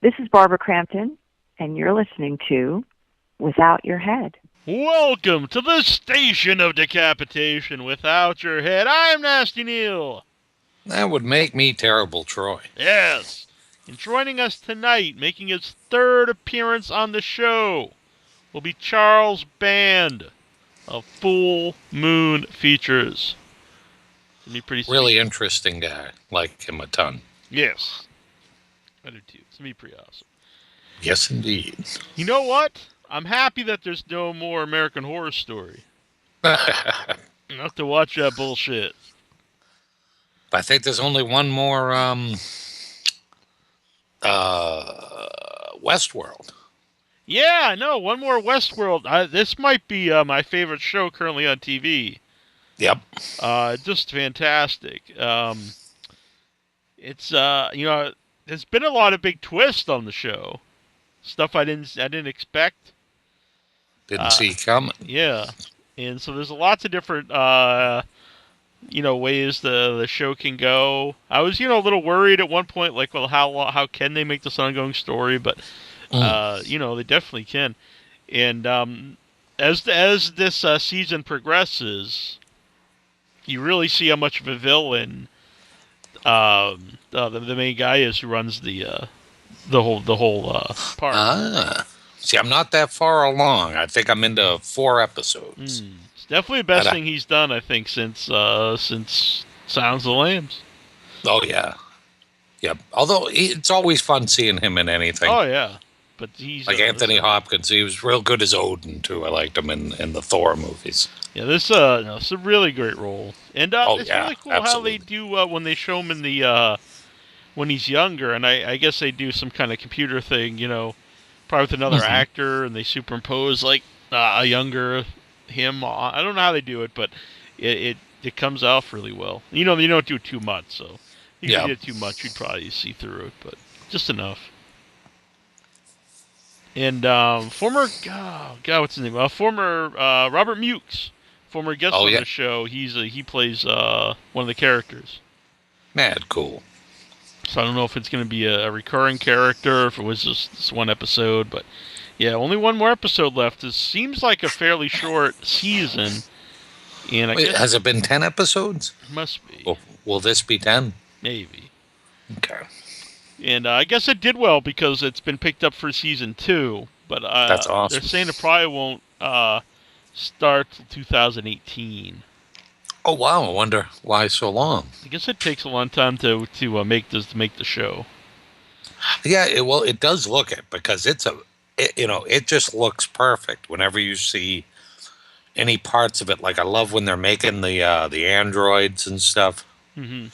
This is Barbara Crampton, and you're listening to Without Your Head. Welcome to the station of decapitation without your head. I'm Nasty Neil. That would make me Terrible Troy. Yes. And joining us tonight, making his third appearance on the show, will be Charles Band of Full Moon Features. It'll be pretty sweet. Really interesting guy. Like him a ton. Yes. I do too. It's going to be pretty awesome. Yes, indeed. You know what? I'm happy that there's no more American Horror Story. I have to watch that bullshit. I think there's only one more Westworld. Yeah, I know. One more Westworld. This might be my favorite show currently on TV. Yep. Just fantastic. It's there's been a lot of big twists on the show. Stuff I didn't expect. Didn't see coming. Yeah, and so there's lots of different ways the show can go. I was a little worried at one point, like, well, how can they make this an ongoing story? But they definitely can. And as this season progresses, you really see how much of a villain the main guy is who runs the whole park. See, I'm not that far along. I think I'm into 4 episodes. It's definitely the best thing he's done, I think, since Sounds of the Lambs. Oh yeah, yep. Although it's always fun seeing him in anything. Oh yeah, but he's like Anthony Hopkins. He was real good as Odin too. I liked him in the Thor movies. Yeah, it's a really great role, and it's really cool absolutely. how they do when they show him in the when he's younger, and I guess they do some kind of computer thing, probably with another actor, and they superimpose like a younger him. I don't know how they do it, but it comes off really well. They don't do it too much, so if you did it too much, you'd probably see through it, but just enough. And former what's his name? Former Robert Mukes, former guest on the show. He plays one of the characters. Mad cool. So I don't know if it's going to be a recurring character, if it was just this one episode, but yeah, only one more episode left. It seems like a fairly short season. And Wait, has it been 10 episodes? Must be. Will this be 10? Maybe. Okay. And I guess it did well because it's been picked up for season 2. But that's awesome. They're saying it probably won't start till 2018. Oh wow! I wonder why so long. I guess it takes a long time to make the show. Yeah, it does look it because it just looks perfect whenever you see any parts of it. Like I love when they're making the androids and stuff. Mm-hmm.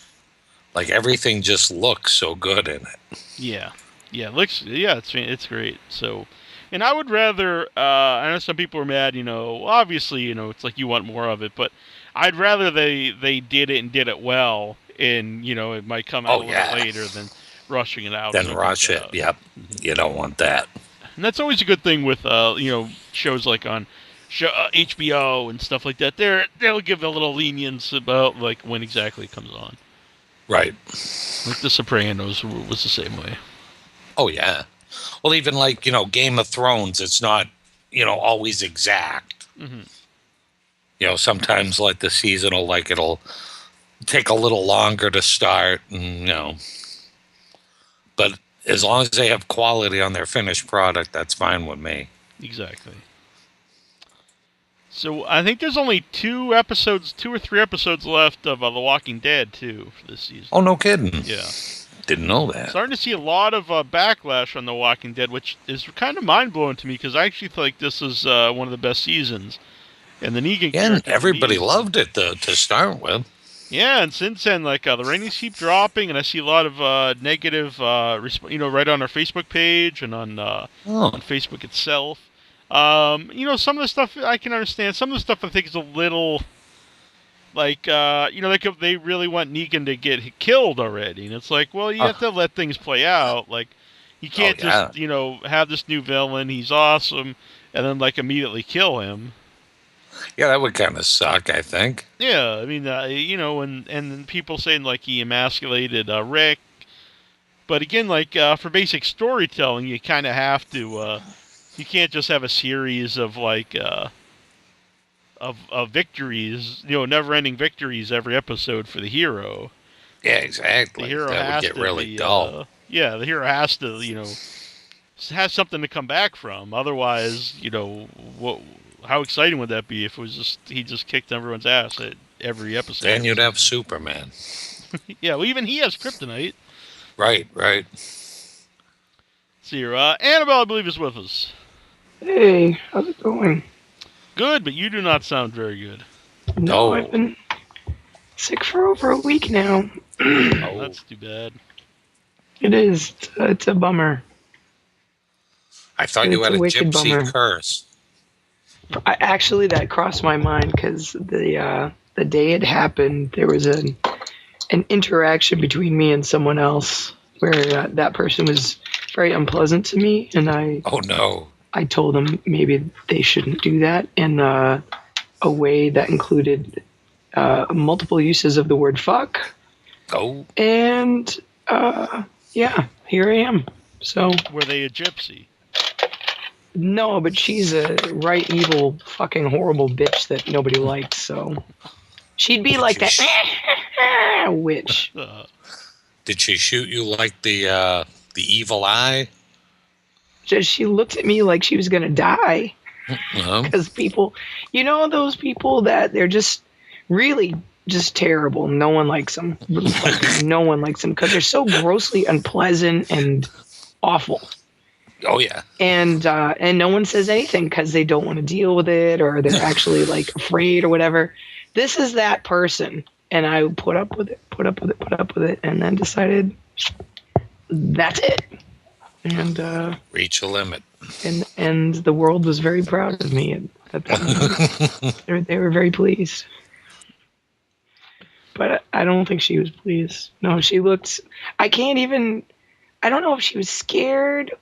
Like everything just looks so good in it. Yeah, it's great. So, and I would rather. I know some people are mad. Obviously, it's like you want more of it, but I'd rather they did it and did it well, and it might come out a little later than rushing it out. Then rush it. Yep, you don't want that. And that's always a good thing with shows like on HBO and stuff like that. They'll give a little lenience about like when exactly it comes on. Right. Like The Sopranos was the same way. Oh yeah. Well, even like Game of Thrones, it's not always exact. Mm-hmm. Sometimes like the seasonal, like it'll take a little longer to start, and but as long as they have quality on their finished product, that's fine with me. Exactly. So I think there's only 2 or 3 episodes left of The Walking Dead too for this season. Oh, no kidding. Yeah. Didn't know that. Starting to see a lot of backlash on The Walking Dead, which is kind of mind-blowing to me because I actually think this is one of the best seasons. And the Negan character. And everybody loved it to start with. Yeah, and since then, like the ratings keep dropping, and I see a lot of negative, right on our Facebook page and on Facebook itself. Some of the stuff I can understand. Some of the stuff I think is a little, like, they really want Negan to get killed already, and it's like, well, you have to let things play out. Like, you can't just, have this new villain. He's awesome, and then like immediately kill him. Yeah, that would kind of suck, I think. Yeah, I mean, and people saying like he emasculated Rick, But again, like for basic storytelling, you kind of have to. You can't just have a series of like of victories, never-ending victories every episode for the hero. Yeah, The exactly. hero That would has get to really be, dull. the hero has to, has something to come back from. Otherwise, what? How exciting would that be if it was just he just kicked everyone's ass at every episode? Then you'd have Superman. Yeah, well, even he has kryptonite. Right, right. See here, Annabelle, I believe, is with us. Hey, how's it going? Good, but you do not sound very good. No, Oh. I've been sick for over a week now. Oh, that's too bad. It is. It's a bummer. I thought you It's had a a wicked gypsy bummer. curse. Actually, that crossed my mind because the day it happened, there was an interaction between me and someone else where that person was very unpleasant to me, and Oh, no. I told them maybe they shouldn't do that in a way that included multiple uses of the word fuck. Oh. And yeah, here I am. So Were they a gypsy? no, but she's a right evil fucking horrible bitch that nobody likes. So she'd be like that witch. Did she shoot you like the evil eye? Just she looked at me like she was gonna die. Because people, those people that they're just really just terrible. No one likes them. Like, no one likes them because they're so grossly unpleasant and awful. Oh, yeah. And no one says anything because they don't want to deal with it or they're actually like afraid or whatever. This is that person, and I put up with it, and then decided that's it. And reach a limit. And the world was very proud of me at that moment. They were very pleased. But I don't think she was pleased. No, she looked... I don't know if she was scared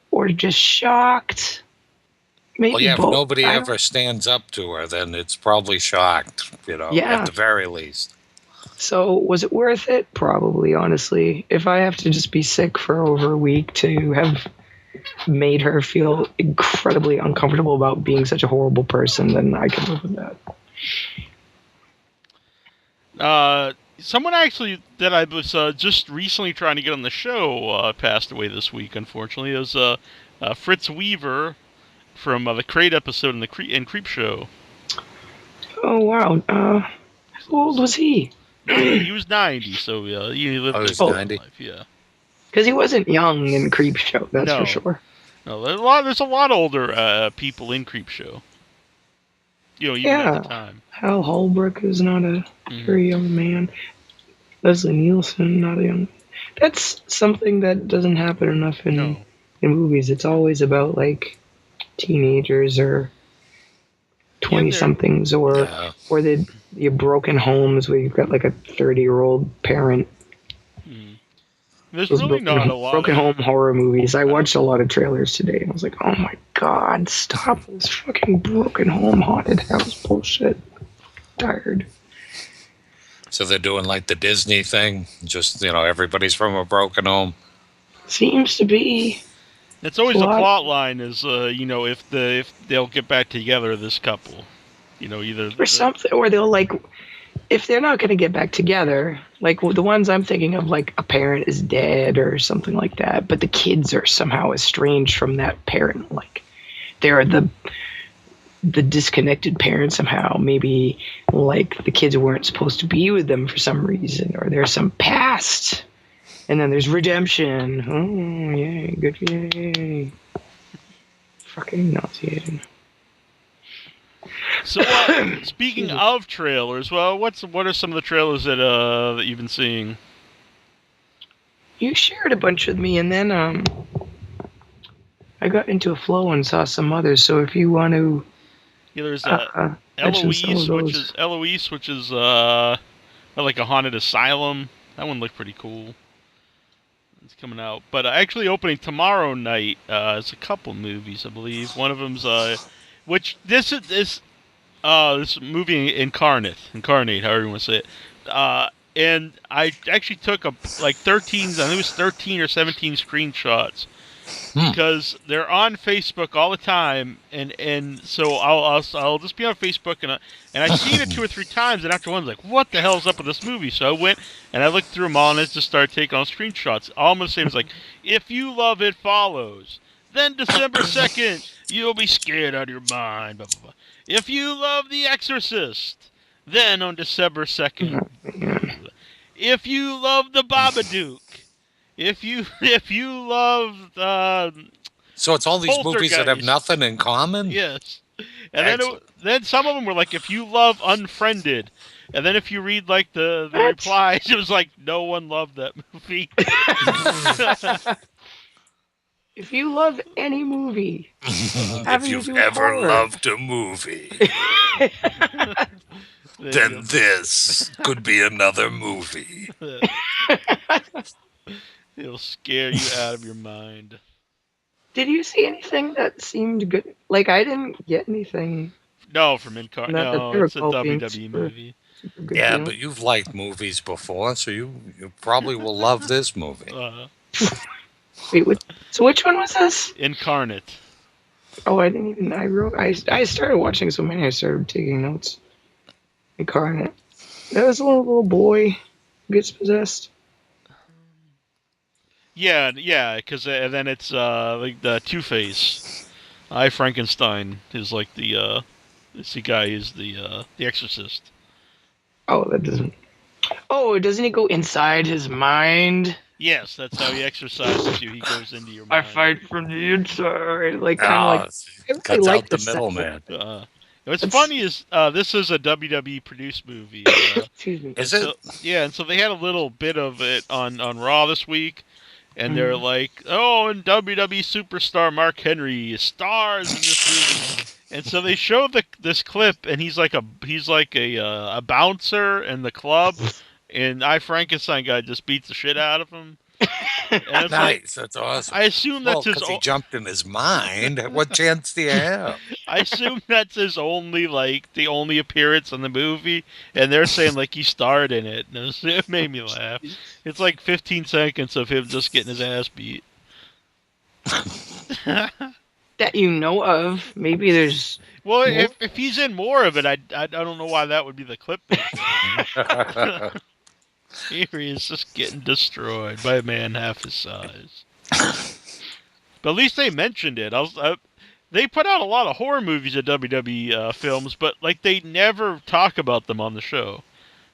or just shocked. Maybe Well, yeah, both. if nobody ever stands up to her, then it's probably shocked, Yeah. at the very least. So was it worth it? Probably, honestly. If I have to just be sick for over a week to have made her feel incredibly uncomfortable about being such a horrible person, then I can live with that. Someone actually that I was just recently trying to get on the show passed away this week, unfortunately. It was Fritz Weaver from the Crate episode in Creep Show. Oh, wow. How old was he? He was 90, so he lived was a 90. life, yeah. Because he wasn't young in Creep Show, that's for sure. No, there's a lot older people in Creep Show. Even at the time. Hal Holbrook is not a very young man. Leslie Nielsen, not a young... That's something that doesn't happen enough in movies. It's always about, like, teenagers or 20-somethings or the broken homes where you've got, like, a 30-year-old parent. There's really not a lot broken home horror movies. I watched a lot of trailers today, and I was like, oh my god, stop this fucking broken home haunted house bullshit. Tired. So they're doing like the Disney thing, just everybody's from a broken home. Seems to be. It's always a plot line is if they'll get back together, this couple, either or something, or they'll like. If they're not going to get back together, like the ones I'm thinking of, like a parent is dead or something like that, but the kids are somehow estranged from that parent. Like they're the disconnected parent somehow. Maybe like the kids weren't supposed to be with them for some reason, or there's some past, and then there's redemption. Oh, yay, good, yay. Fucking nauseating. So, speaking of trailers, well, what are some of the trailers that you've been seeing? You shared a bunch with me, and then I got into a flow and saw some others. So if you want to, there's Eloise, which is like a haunted asylum. That one looked pretty cool. It's coming out, but actually opening tomorrow night is a couple movies, I believe. One of them's this movie Incarnate, however you want to say it. and I actually took like 13, I think it was 13 or 17 screenshots. Because they're on Facebook all the time, and so I'll just be on Facebook, and I've seen it 2 or 3 times, and after one, I'm like, what the hell's up with this movie? So I went, and I looked through them all, and I just started taking on screenshots. All I'm going to say is like, if you love It Follows, then December 2nd, you'll be scared out of your mind, blah, blah, blah. If you love The Exorcist, then on December 2nd. If you love The Babadook, if you love so it's all these movies that have nothing in common? Yes. And then some of them were like, if you love Unfriended, and then if you read like the replies, it was like, no one loved that movie. If you love any movie, if you've ever loved a movie, then this could be another movie. It'll scare you out of your mind. Did you see anything that seemed good? Like, I didn't get anything. No, from Incarnate. No, it's a WWE movie. Yeah, but you've liked movies before, so you probably will love this movie. Wait, so which one was this? Incarnate. Oh, I didn't even. I started watching so many. I started taking notes. Incarnate. That was a little boy who gets possessed. Yeah, because then it's like the Two-Face. I Frankenstein is like the guy who's the Exorcist. Oh, that doesn't. Oh, doesn't he go inside his mind? Yes, that's how he exorcises you. He goes into your mind. I fight from the inside, like kind of like. Cuts out the middleman. What's funny is this is a WWE produced movie. Excuse me. Is it? Yeah, and so they had a little bit of it on Raw this week. And they're like, oh, and WWE superstar Mark Henry stars in this movie. And so they show this clip, and he's like a bouncer in the club, and I Frankenstein guy just beats the shit out of him. Nice, like, that's awesome. I assume that's his. He jumped in his mind. What chance do you have? I assume that's his the only appearance in the movie, and they're saying like he starred in it. And it made me laugh. It's like 15 seconds of him just getting his ass beat. That you know of. Maybe there's. Well, if he's in more of it, I don't know why that would be the clip. Here he is just getting destroyed by a man half his size. But at least they mentioned it. They put out a lot of horror movies at WWE films, but like they never talk about them on the show.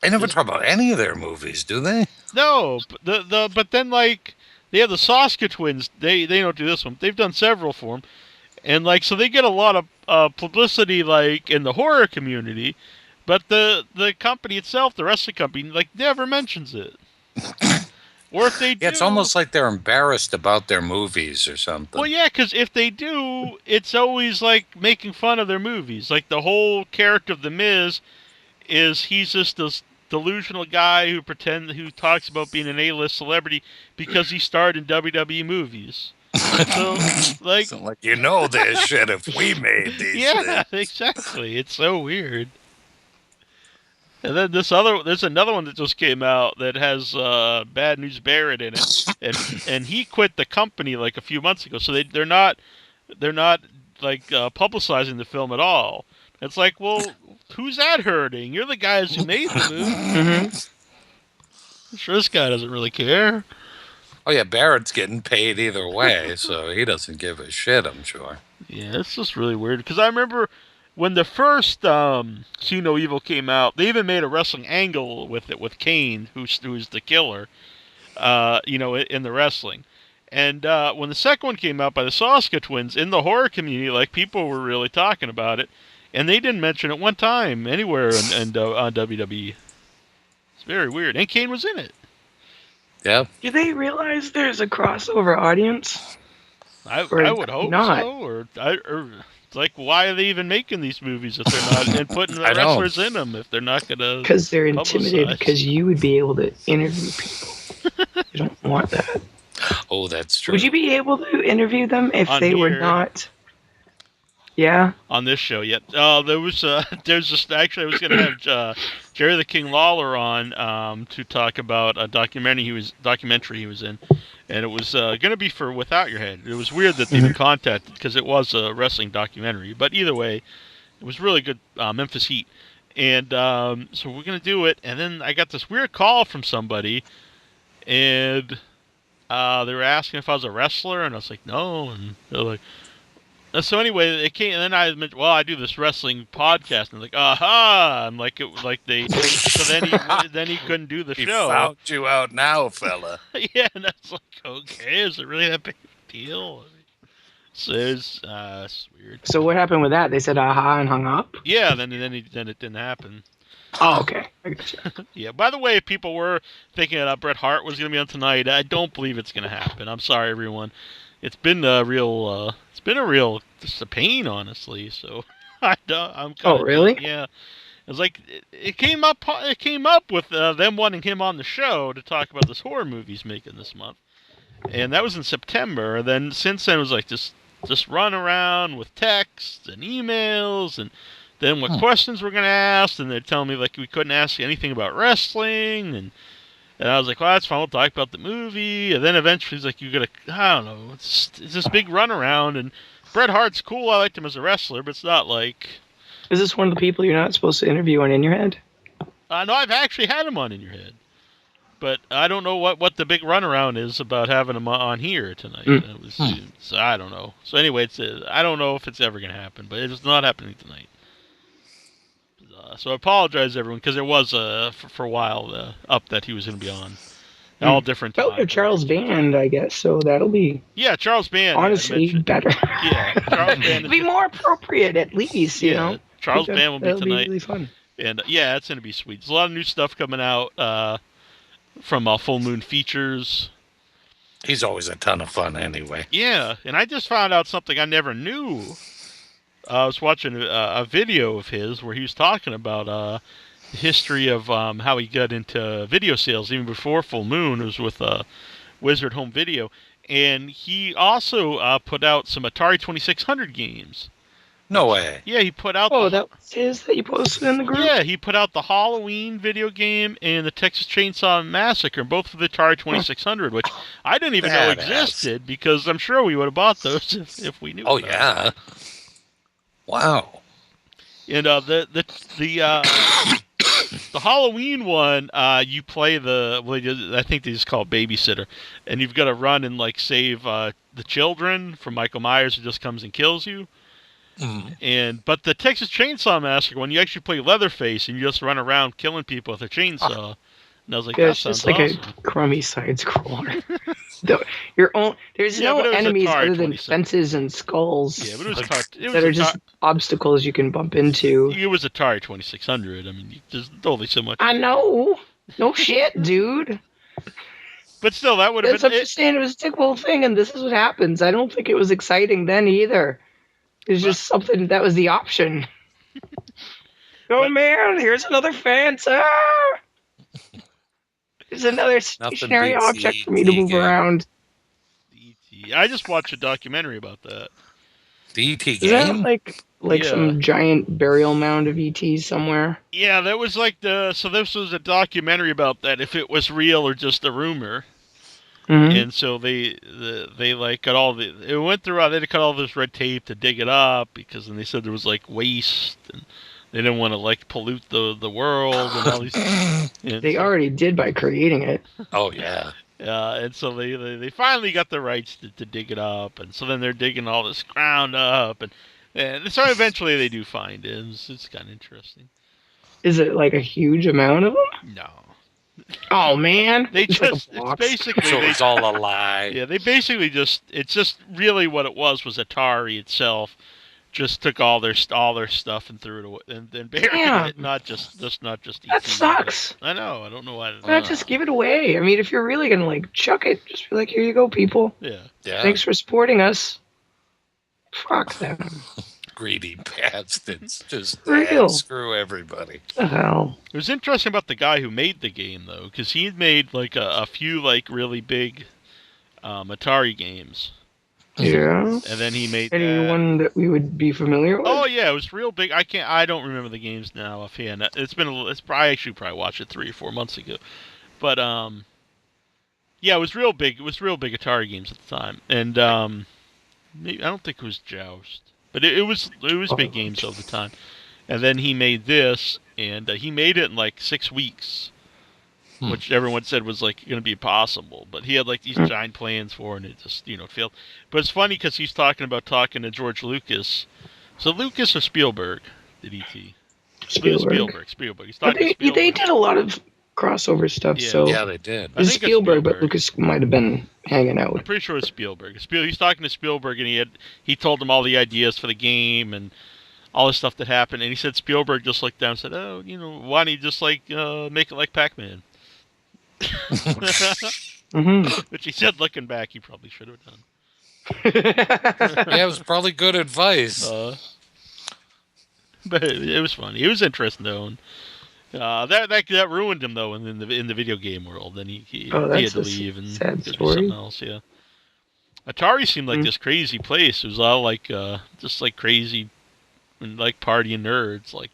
They never talk about any of their movies, do they? No, but then like they have the Soska twins. They don't do this one. They've done several for them, and like so they get a lot of publicity like in the horror community. But the company itself, the wrestling company, like never mentions it. Or if they do, it's almost like they're embarrassed about their movies or something. Well, yeah, because if they do, it's always like making fun of their movies. Like the whole character of the Miz is he's just this delusional guy who talks about being an A-list celebrity because he starred in WWE movies. So like you know this shit if we made these. Yeah, things. Exactly. It's so weird. And then there's another one that just came out that has Bad News Barrett in it, and he quit the company like a few months ago. So they're not like publicizing the film at all. It's like, well, who's that hurting? You're the guys who made the movie. I'm sure this guy doesn't really care. Oh yeah, Barrett's getting paid either way, so he doesn't give a shit. I'm sure. Yeah, it's just really weird because I remember. When the first See No Evil came out, they even made a wrestling angle with it with Kane, who's the killer, in the wrestling. And when the second one came out by the Soska twins, in the horror community, like people were really talking about it, and they didn't mention it one time anywhere on WWE. It's very weird. And Kane was in it. Yeah. Do they realize there's a crossover audience? I would hope not. so. Or like, why are they even making these movies if they're not, and putting the wrestlers in them if they're not going to? Because they're intimidated. Because you would be able to interview people. You don't want that. Oh, that's true. Would you be able to interview them if they were not? Yeah. On this show yet. There's just actually I was gonna have Jerry the King Lawler on to talk about a documentary he was in, and it was gonna be for Without Your Head. It was weird that they even contacted because it was a wrestling documentary, but either way, it was really good. Memphis Heat, and so we're gonna do it, and then I got this weird call from somebody, and they were asking if I was a wrestler, and I was like no, and they're like. So anyway, it came, and then I mentioned, well, I do this wrestling podcast, and like, aha, and like so then he couldn't do the He show. found you out now, fella. Yeah, and I was like, okay, is it really that big of a deal? So it's weird. So what happened with that? They said aha and hung up? Yeah, then it didn't happen. Oh, okay. I gotcha. Yeah. By the way, if people were thinking that Bret Hart was going to be on tonight, I don't believe it's going to happen. I'm sorry, everyone. It's been a real just a pain, honestly. So I'm kinda, Oh, really? Yeah. It was like it came up with them wanting him on the show to talk about this horror movie he's making this month, and that was in September. And then since then it was like just run around with texts and emails, and then what questions we're gonna ask, and they're telling me like we couldn't ask anything about wrestling, and I was like, well, that's fine, we'll talk about the movie. And then eventually he's like, I don't know, it's this big runaround. And Bret Hart's cool, I liked him as a wrestler, but it's not like... Is this one of the people you're not supposed to interview on In Your Head? No, I've actually had him on In Your Head. But I don't know what the big runaround is about having him on here tonight. So I don't know. So anyway, I don't know if it's ever going to happen, but it's not happening tonight. So I apologize, everyone, because there was for a while up that he was going to be on. All different times. Well, Charles Band, I guess, so that'll be... Yeah, Charles Band. Honestly, better. Yeah, Charles Band. It'll be more appropriate, at least, you know? Charles Band will be tonight. That'll be really fun. And, yeah, it's going to be sweet. There's a lot of new stuff coming out from Full Moon Features. He's always a ton of fun anyway. Yeah, and I just found out something I never knew. I was watching a video of his where he was talking about the history of how he got into video sales even before Full Moon. It was with Wizard Home Video. And he also put out some Atari 2600 games. No way. Yeah, he put out... that was his that you posted in the group? Yeah, he put out the Halloween video game and the Texas Chainsaw Massacre, both for the Atari 2600, which I didn't even know existed, because I'm sure we would have bought those if we knew about yeah. Wow. And the Halloween one, you play I think they just call it Babysitter, and you've got to run and like save the children from Michael Myers, who just comes and kills you. But the Texas Chainsaw Massacre one, you actually play Leatherface and you just run around killing people with a chainsaw. And I was like, that sounds awesome. It's just like a crummy side scroller. There's no enemies other than fences and skulls. Yeah, but it was that are just obstacles you can bump into. It was Atari 2600. I mean, there's only so much. I know. No shit, dude. But still, that would have been... I'm just saying it was a typical thing, and this is what happens. I don't think it was exciting then either. It was just something that was the option. Man, here's another fence. There's another stationary object for me to move around. I just watched a documentary about that. The ET game? Is that like some giant burial mound of ETs somewhere? Yeah, that was like so this was a documentary about that, if it was real or just a rumor. Mm-hmm. And so they like got it went through, they had to cut all this red tape to dig it up, because then they said there was like waste, and they didn't want to like pollute the world and all these. They already did by creating it. Oh yeah. And so they finally got the rights to dig it up, and so then they're digging all this ground up, and so eventually they do find it. It's kind of interesting. Is it like a huge amount of them? No. Oh man, it's basically so it's all a lie. Yeah, they basically it's just really what it was Atari itself just took all their stuff and threw it away and then buried it. Not just that sucks. I know. I don't know why. Why not just give it away? I mean, if you're really gonna like chuck it, just be like, here you go, people. Yeah. Thanks for supporting us. Fuck them. Greedy bastards. Just screw everybody. What the hell? It was interesting about the guy who made the game, though, because he had made like a few like really big Atari games. Yeah. And then he made anyone that we would be familiar with. Oh yeah, it was real big. I don't remember the games now offhand. It's been I actually probably watched it 3 or 4 months ago. But yeah, it was real big. It was real big Atari games at the time. And maybe, I don't think it was Joust, but it was big games of the time. And then he made this, and he made it in like 6 weeks. Which everyone said was like going to be impossible, but he had like these giant plans for it, and it just failed. But it's funny because he's talking to George Lucas. So Lucas or Spielberg did E.T. Spielberg. He's talking to Spielberg. They did a lot of crossover stuff. Yeah, they did. I think Spielberg, but Lucas might have been hanging out. I'm pretty sure it's Spielberg. He's talking to Spielberg, and he told him all the ideas for the game and all the stuff that happened. And he said Spielberg just looked down and said, "Oh, why don't you just like make it like Pac-Man?" Which he said, looking back, he probably should have done. Yeah, it was probably good advice. But it was funny. It was interesting though. And, that ruined him though in the video game world. Then he had to leave and sad do story. something else. Yeah, Atari seemed like this crazy place. It was all like just like crazy and like partying nerds. Like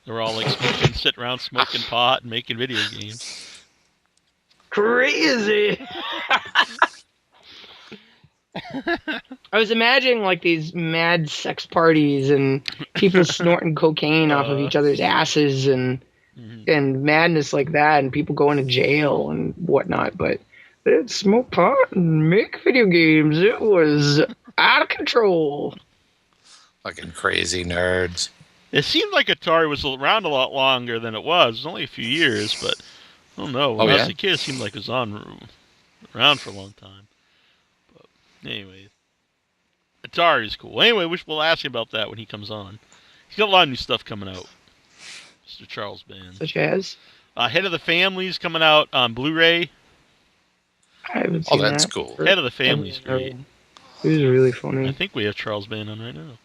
they were all like sitting around smoking pot and making video games. Crazy. I was imagining like these mad sex parties and people snorting cocaine off of each other's asses and madness like that, and people going to jail and whatnot. But they'd smoke pot and make video games. It was out of control. Fucking crazy nerds. It seemed like Atari was around a lot longer than it was. It was only a few years, but I don't know. When I was a kid, it seemed like it was around for a long time. But anyway, Atari is cool. Anyway, we'll ask him about that when he comes on. He's got a lot of new stuff coming out. Mr. Charles Band. Such as? Head of the Family's coming out on Blu-ray. I haven't seen that. That's cool. Head of the Family's great. It was really funny. I think we have Charles Band on right now.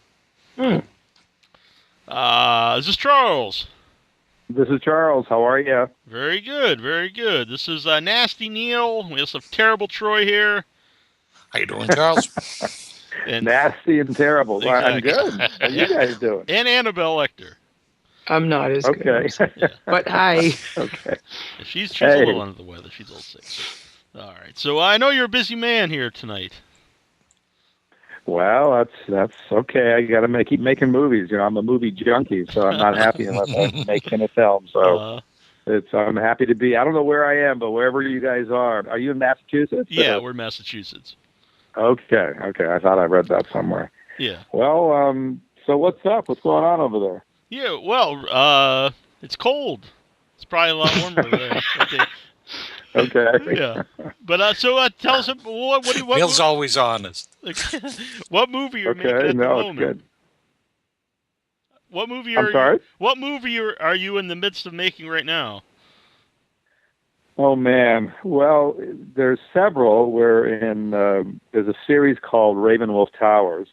Is this Charles? This is Charles. How are you? Very good, very good. This is Nasty Neil. We also have Terrible Troy here. How you doing, Charles? And Nasty and terrible. Exactly. I'm good. How you guys doing? And Annabelle Lecter. I'm not as good. Yeah. But hi. Okay. She's a little under the weather. She's a little sick. All right. So I know you're a busy man here tonight. Well, that's okay. I got to keep making movies. I'm a movie junkie, so I'm not happy unless I'm making a film. So I'm happy to be. I don't know where I am, but wherever you guys are you in Massachusetts? Yeah, we're in Massachusetts. Okay. I thought I read that somewhere. Yeah. Well, so what's up? What's going on over there? Yeah. Well, it's cold. It's probably a lot warmer there. Okay. Yeah. But so tell us what Neil's always honest. What movie you're making at the moment? It's good. What movie What movie are you in the midst of making right now? Oh man. Well, there's several. We're in there's a series called Ravenwolf Towers,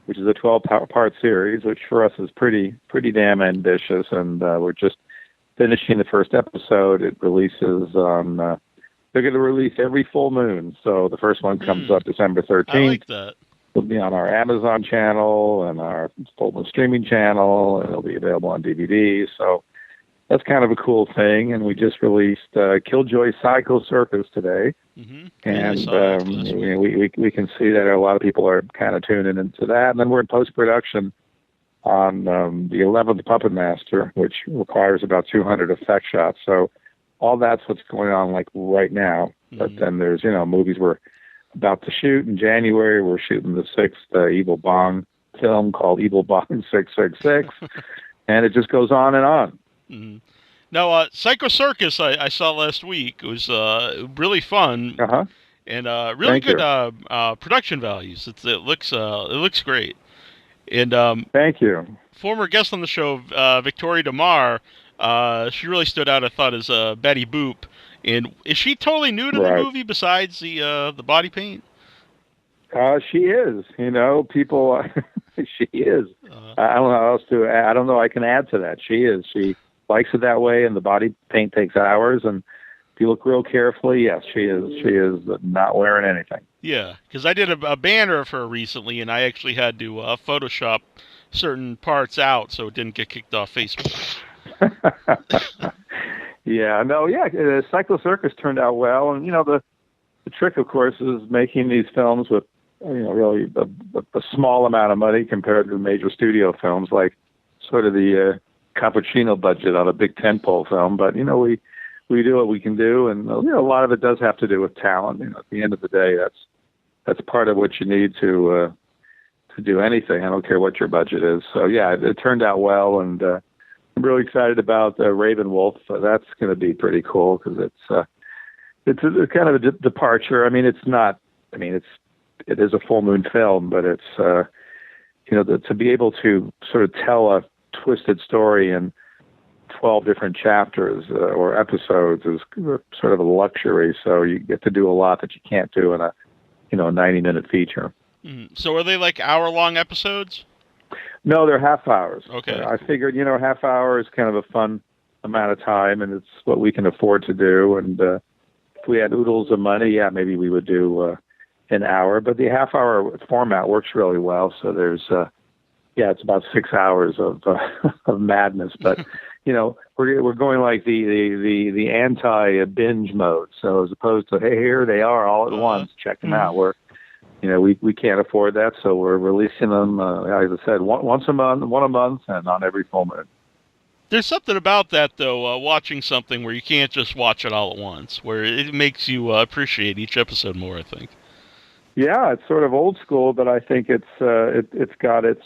which is a 12-part series, which for us is pretty damn ambitious, and we're just finishing the first episode. It releases on, they're going to release every full moon. So the first one comes up December 13th. I like that. It'll be on our Amazon channel and our Stolman streaming channel, and it'll be available on DVD. So that's kind of a cool thing. And we just released Killjoy Psycho Circus today. And we can see that a lot of people are kind of tuning into that. And then we're in post-production on the 11th Puppet Master, which requires about 200 effect shots. So all that's what's going on like right now. But then there's, movies we're about to shoot. In January, we're shooting the 6th Evil Bong film called Evil Bong 666. And it just goes on and on. Now, Psycho Circus I saw last week. It was really fun. And really good production values. It looks great. And thank you. Former guest on the show, Victoria DeMar, she really stood out, I thought, as Betty Boop. And is she totally new to the movie besides the body paint? She is. People. She is. I don't know how else to. I don't know. I can add to that. She is. She likes it that way, and the body paint takes hours, and if you look real carefully, yes, she is not wearing anything. Yeah, because I did a banner of her recently, and I actually had to Photoshop certain parts out so it didn't get kicked off Facebook. Psycho Circus turned out well, and the trick, of course, is making these films with really a small amount of money compared to major studio films, like sort of the cappuccino budget on a big tentpole film. But we do what we can do, and a lot of it does have to do with talent. At the end of the day, that's part of what you need to do anything. I don't care what your budget is. So yeah, it turned out well, and I'm really excited about Ravenwolf. That's going to be pretty cool because it's a kind of a departure. I mean, it's not. I mean, it is a full moon film, but it's to be able to sort of tell a twisted story in 12 different chapters or episodes is sort of a luxury. So you get to do a lot that you can't do in a 90-minute feature. So are they like hour-long episodes? No, they're half hours. Okay. I figured, half hour is kind of a fun amount of time, and it's what we can afford to do. And if we had oodles of money, yeah, maybe we would do an hour. But the half-hour format works really well. So there's, it's about 6 hours of madness. But we're going like the anti-binge mode. So as opposed to, hey, here they are all at once, check them out. We can't afford that, so we're releasing them, as I said, one a month, and on every full moon. There's something about that, though, watching something where you can't just watch it all at once, where it makes you appreciate each episode more, I think. Yeah, it's sort of old school, but I think it's got its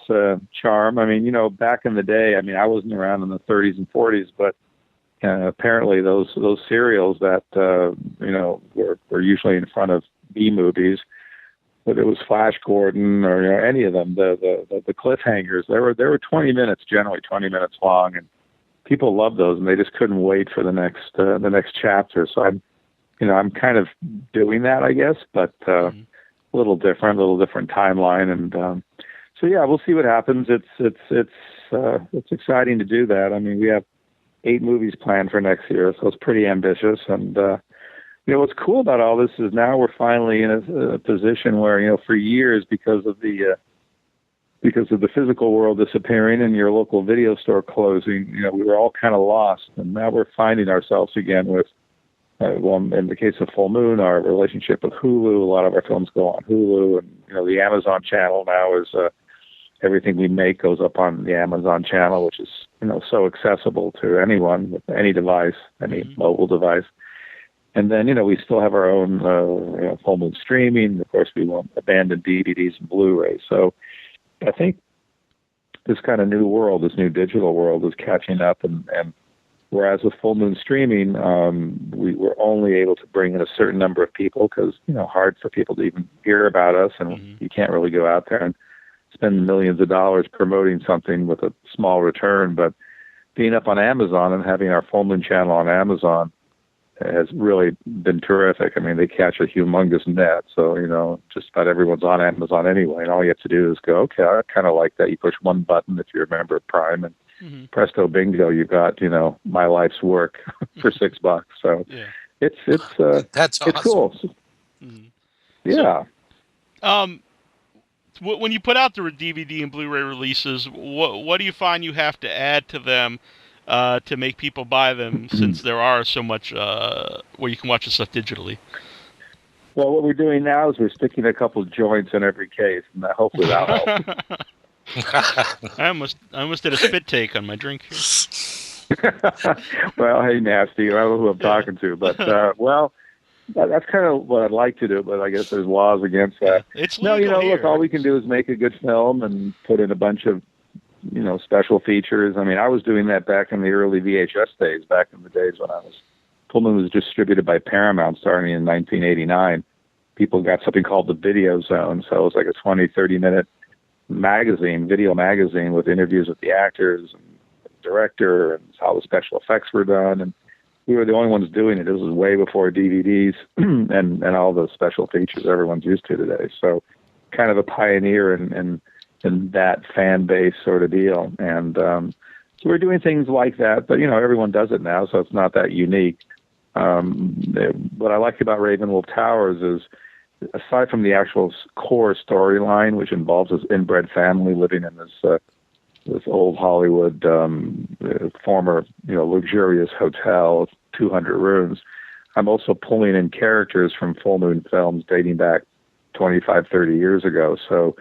charm. I mean, back in the day, I mean, I wasn't around in the 30s and 40s, but apparently those serials that were usually in front of B movies, whether it was Flash Gordon or any of them, the cliffhangers, they were 20 minutes, generally 20 minutes long, and people loved those, and they just couldn't wait for the next chapter. So I'm kind of doing that, I guess, but a little different timeline, and so yeah, we'll see what happens. It's exciting to do that. I mean, we have 8 movies planned for next year, so it's pretty ambitious, and what's cool about all this is now we're finally in a position where, for years, because of the physical world disappearing and your local video store closing, we were all kind of lost. And now we're finding ourselves again with, in the case of Full Moon, our relationship with Hulu. A lot of our films go on Hulu, and, the Amazon channel now is, everything we make goes up on the Amazon channel, which is, so accessible to anyone with any device, any mobile device. And then, we still have our own, Full Moon streaming. Of course, we won't abandon DVDs and Blu-ray. So I think this kind of new world, this new digital world is catching up. And whereas with Full Moon streaming, we were only able to bring in a certain number of people because, hard for people to even hear about us. And you can't really go out there and spend millions of dollars promoting something with a small return. But being up on Amazon and having our Full Moon channel on Amazon has really been terrific. I mean, they catch a humongous net. So, just about everyone's on Amazon anyway. And all you have to do is go, okay, I kind of like that. You push one button if you're a member of Prime, and presto bingo, you got, my life's work for $6. So it's that's awesome. It's cool. Yeah. So, when you put out the DVD and Blu-ray releases, what do you find you have to add to them to make people buy them, since there are so much where you can watch the stuff digitally? Well, what we're doing now is we're sticking a couple joints in every case, and hopefully that'll help. I almost did a spit take on my drink here. Well, hey, nasty, I don't know who I'm talking to, but that's kind of what I'd like to do, but I guess there's laws against that. It's legal here. Look, all we can do is make a good film and put in a bunch of special features. I mean, I was doing that back in the early VHS days, back in the days when Full Moon was distributed by Paramount starting in 1989. People got something called the Video Zone. So it was like a 20, 30-minute video magazine with interviews with the actors and the director and how the special effects were done. And we were the only ones doing it. This was way before DVDs and all the special features everyone's used to today. So kind of a pioneer in that fan base sort of deal. And so we're doing things like that, but everyone does it now, so it's not that unique. What I like about Ravenwolf Towers is, aside from the actual core storyline, which involves this inbred family living in this old Hollywood former luxurious hotel, 200 rooms, I'm also pulling in characters from Full Moon Films dating back 25, 30 years ago. So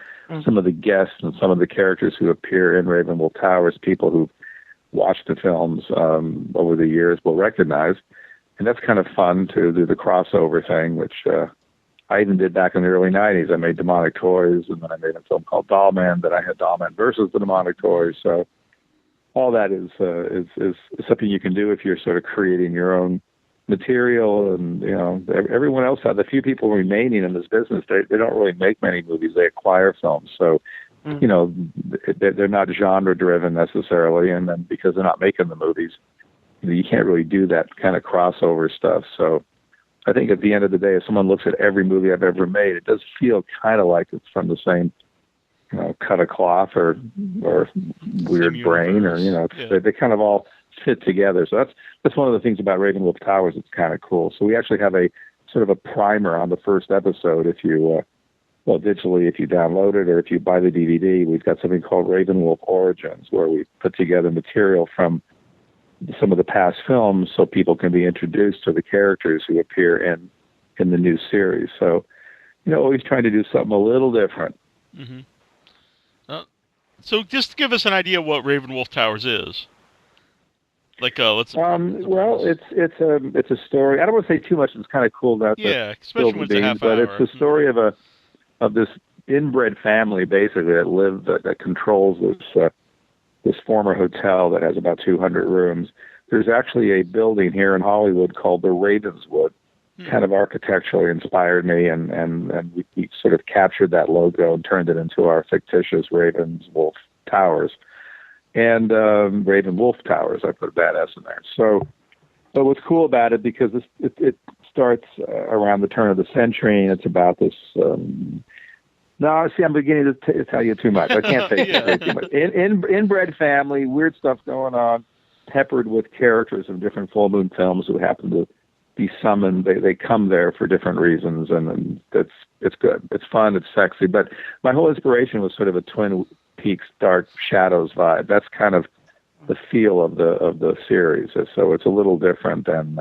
some of the guests and some of the characters who appear in Ravenwolf Towers, people who've watched the films over the years will recognize. And that's kind of fun to do the crossover thing, which I even did back in the early 90s. I made Demonic Toys, and then I made a film called Dollman. Then I had Dollman versus the Demonic Toys. So all that is something you can do if you're sort of creating your own material. And everyone else, the few people remaining in this business, they don't really make many movies. They acquire films. So they're not genre driven necessarily, and then because they're not making the movies, you can't really do that kind of crossover stuff. So I think at the end of the day, if someone looks at every movie I've ever made, it does feel kind of like it's from the same cut of cloth or weird brain, or they kind of all fit together. So that's one of the things about Ravenwolf Towers. It's kind of cool. So we actually have a sort of a primer on the first episode. If you digitally, if you download it or if you buy the DVD, we've got something called Ravenwolf Origins, where we put together material from some of the past films so people can be introduced to the characters who appear in the new series. So, always trying to do something a little different. Mm-hmm. So just to give us an idea what Ravenwolf Towers is. Like, let's. It's a story. I don't want to say too much. It's kind of cool that. Yeah, especially when it's a half but hour. It's the story of this inbred family, basically, that controls this former hotel that has about 200 rooms. There's actually a building here in Hollywood called the Ravenswood. Kind of architecturally inspired me, and we sort of captured that logo and turned it into our fictitious Ravenwolf Towers. And Ravenwolf Towers, I put a badass in there. So what's cool about it, because it starts around the turn of the century, and it's about this... No, see, I'm beginning to tell you too much. I can't say too much. Inbred family, weird stuff going on, peppered with characters of different Full Moon Films who happen to be summoned. They come there for different reasons, and it's good. It's fun. It's sexy. But my whole inspiration was sort of a Twin Peaks Dark Shadows vibe. That's kind of the feel of the series. So it's a little different than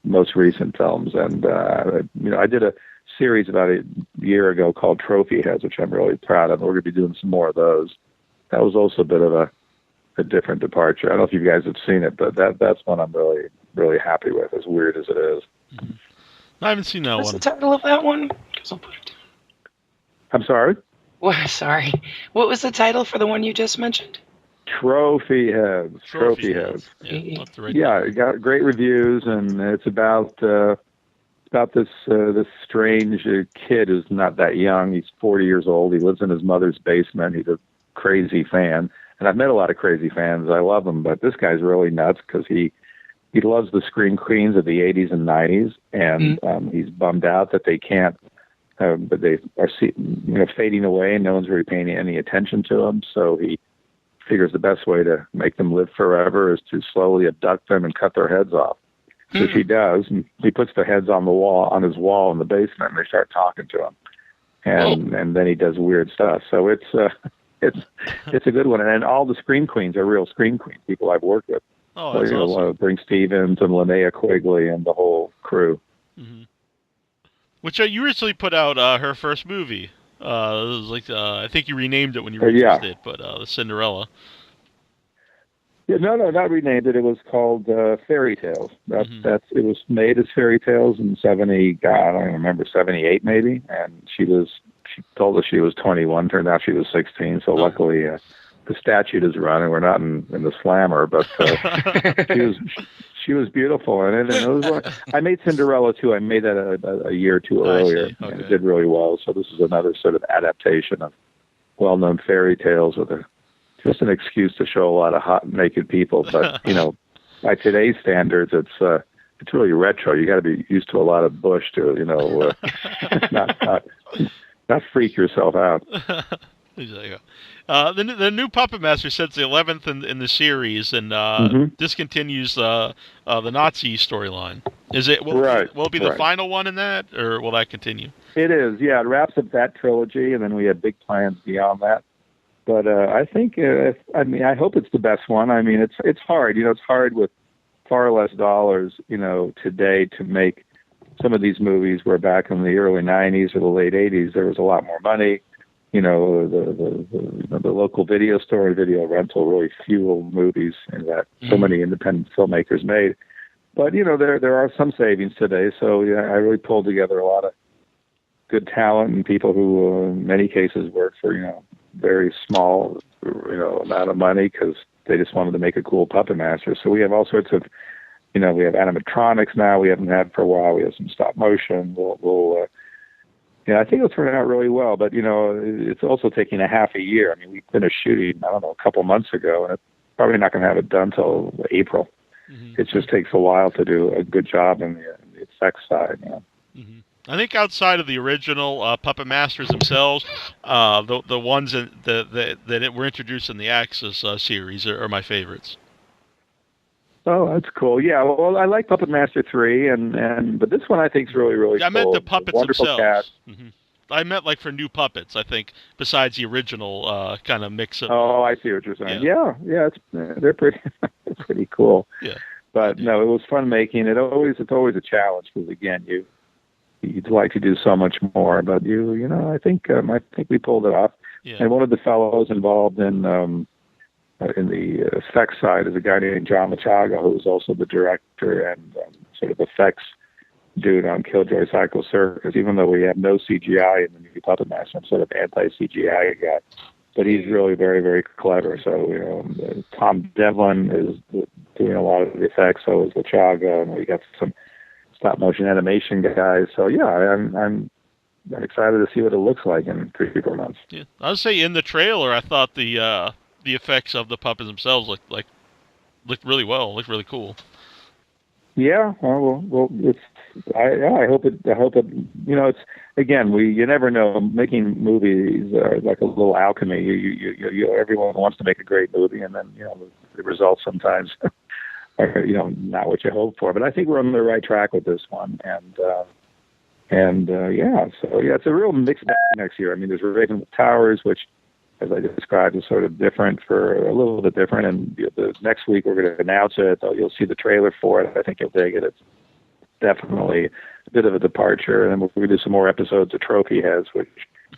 most recent films. And I did a series about a year ago called Trophy Heads, which I'm really proud of. We're going to be doing some more of those. That was also a bit of a different departure. I don't know if you guys have seen it, but that's one I'm really, really happy with, as weird as it is. Mm-hmm. I haven't seen that one. What's the title of that one? Because I'll put it down. I'm sorry? Well, sorry. What was the title for the one you just mentioned? Trophy Heads. Trophy Heads. Yeah, it got great reviews, and it's about this strange kid who's not that young. He's 40 years old. He lives in his mother's basement. He's a crazy fan, and I've met a lot of crazy fans. I love them, but this guy's really nuts because he loves the scream queens of the 80s and 90s, and he's bummed out that they can't, but they are fading away, and no one's really paying any attention to them. So he figures the best way to make them live forever is to slowly abduct them and cut their heads off. Which he does, and he puts the heads on his wall in the basement, and they start talking to him, and then he does weird stuff. So it's a good one, and all the scream queens are real scream queens, people I've worked with. Oh, that's awesome. Bring Stevens and Linnea Quigley and the whole crew. Mm-hmm. Which you recently put out her first movie. It was like I think you renamed it when you released it, but the Cinderella. Yeah, no, not renamed it. It was called Fairy Tales. It was made as Fairy Tales in 70. God, I don't remember, 78 maybe. And she told us she was 21. Turned out she was 16. So luckily, the statute is run, and we're not in the slammer. But she was beautiful, and it was I made Cinderella too. I made that a year or two earlier, and it did really well. So this is another sort of adaptation of well-known fairy tales with just an excuse to show a lot of hot naked people. But by today's standards, it's really retro. You got to be used to a lot of bush to not freak yourself out. The new Puppet Master sets the 11th in the series and discontinues the Nazi storyline. Will it be the final one in that, or will that continue? It is, yeah. It wraps up that trilogy, and then we have big plans beyond that. But I think, I hope it's the best one. I mean, it's hard. It's hard with far less dollars, today to make some of these movies. Where back in the early 90s or the late 80s, there was a lot more money. The local video store and video rental really fueled movies, and that so many independent filmmakers made. But there are some savings today. So I really pulled together a lot of good talent and people who, in many cases, work for very small amount of money because they just wanted to make a cool Puppet Master. So we have all sorts of we have animatronics now. We haven't had for a while. We have some stop motion. I think it'll turn out really well, but it's also taking a half a year. I mean, we finished shooting, a couple months ago, and it's probably not going to have it done till April. It just takes a while to do a good job in the effects side. I think outside of the original Puppet Masters themselves, the ones that were introduced in the Axis series are my favorites. Oh, that's cool. Yeah, well, I like Puppet Master 3, but this one I think is really, really cool. I meant the puppets Wonderful themselves. Cast. I meant for new puppets, I think, besides the original kind of mix of... Oh, I see what you're saying. Yeah, they're pretty cool. Yeah. But no, it was fun making it. It's always a challenge because, again, you'd like to do so much more, but I think we pulled it off. Yeah. And one of the fellows involved in the effects side is a guy named John Machaga, who's also the director and sort of effects dude on Killjoy Psycho Circus. Even though we have no CGI in the new Puppet Master, I'm sort of anti-CGI guy. But he's really very, very clever. So, Tom Devlin is doing a lot of the effects, so is Machaga, and we got some stop-motion animation guys. So, yeah, I'm excited to see what it looks like in 3 or 4 months. Yeah, I would say in the trailer, I thought the effects of the puppets themselves looked really well, looked really cool. Yeah, well, I hope it. It's again, you never know. Making movies are like a little alchemy. Everyone wants to make a great movie, and then the results sometimes are not what you hope for. But I think we're on the right track with this one, so it's a real mixed bag next year. I mean, there's Ravenwolf Towers, which, as I described, is sort of different for a little bit different. And the next week we're going to announce it. You'll see the trailer for it. I think you'll dig it. It's definitely a bit of a departure. And then we're going to do some more episodes of Trophy Heads, which